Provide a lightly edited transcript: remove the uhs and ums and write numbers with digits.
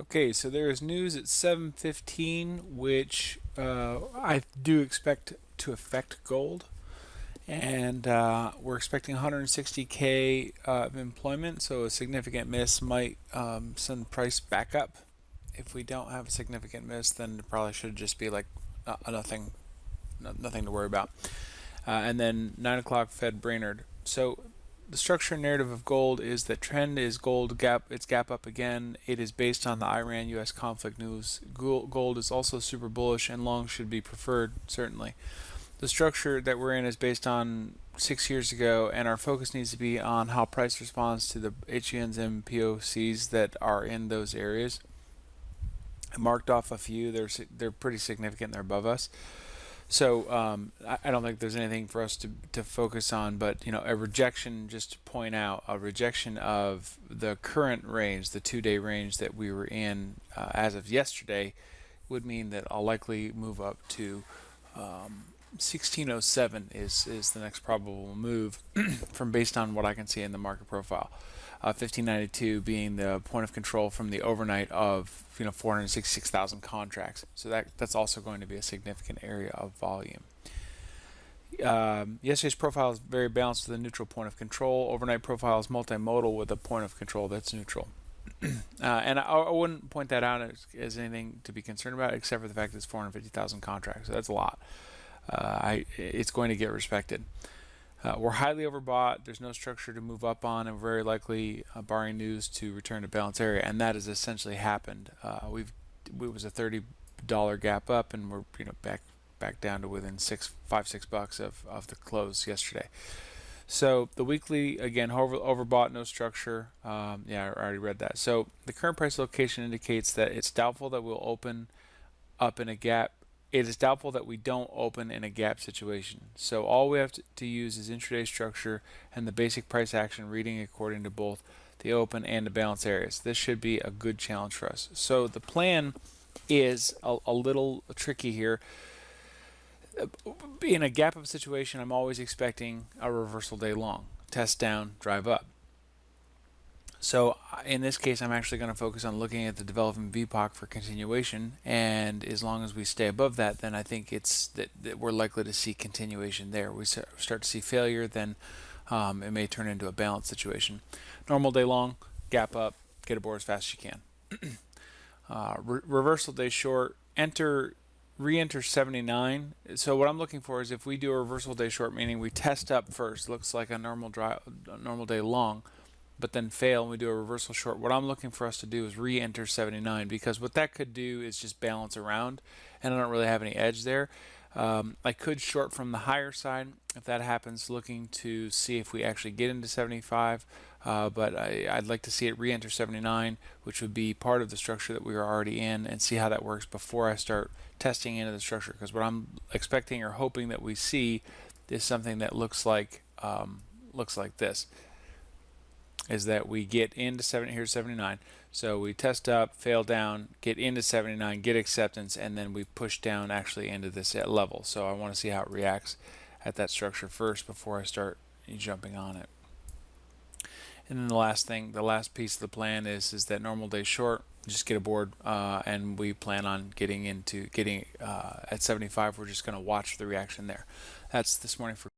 Okay, so there is news at 7:15, which I do expect to affect gold, and we're expecting 160K of employment. So a significant miss might send price back up. If we don't have a significant miss, then it probably should just be like nothing, nothing to worry about. And then 9 o'clock Fed Brainerd. So the structure and narrative of gold is that trend is gold gap, it's gap up again. It is based on the Iran-US conflict news. Gold is also super bullish, and long should be preferred, certainly. The structure that we're in is based on 6 years ago, and our focus needs to be on how price responds to the HENs and POCs that are in those areas. I marked off a few. They're pretty significant. They're above us. So I don't think there's anything for us to focus on, but a rejection, just to point out, a rejection of the current range, the 2-day range that we were in as of yesterday, would mean that I'll likely move up to 1607 is the next probable move from based on what I can see in the market profile. 1592 being the point of control from the overnight of 466,000 contracts. So that's also going to be a significant area of volume. Yesterday's profile is very balanced with a neutral point of control. Overnight profile is multimodal with a point of control that's neutral. And I wouldn't point that out as anything to be concerned about, except for the fact that it's 450,000 contracts. So that's a lot. It's going to get respected. We're highly overbought. There's no structure to move up on, and we're very likely, barring news, to return to balance area, and that has essentially happened. It was a $30 gap up, and we're back down to within $5-6 of the close yesterday. So the weekly, again, overbought, no structure. Yeah, I already read that. So the current price location indicates that it's doubtful that we'll open up in a gap. It is doubtful that we don't open in a gap situation. So all we have to use is intraday structure and the basic price action reading according to both the open and the balance areas. This should be a good challenge for us. So the plan is a little tricky here. In a gap up situation, I'm always expecting a reversal day long. Test down, drive up. So in this case, I'm actually going to focus on looking at the developing VPOC for continuation, and as long as we stay above that, then I think it's that we're likely to see continuation there. We start to see failure, then it may turn into a balanced situation. Normal day long, gap up, get aboard as fast as you can. Reversal day short, re-enter 79. So what I'm looking for is if we do a reversal day short, meaning we test up first, looks like a normal day long, but then fail and we do a reversal short, what I'm looking for us to do is re-enter 79, because what that could do is just balance around, and I don't really have any edge there. I could short from the higher side if that happens, looking to see if we actually get into 75, but I'd like to see it re-enter 79, which would be part of the structure that we are already in, and see how that works before I start testing into the structure, because what I'm expecting or hoping that we see is something that looks like this. Is that we get into here's 79, so we test up, fail down, get into 79, get acceptance, and then we push down actually into this level. So I want to see how it reacts at that structure first before I start jumping on it. And then the last piece of the plan is that normal day short, just get aboard, and we plan on getting at 75. We're just going to watch the reaction there. That's this morning for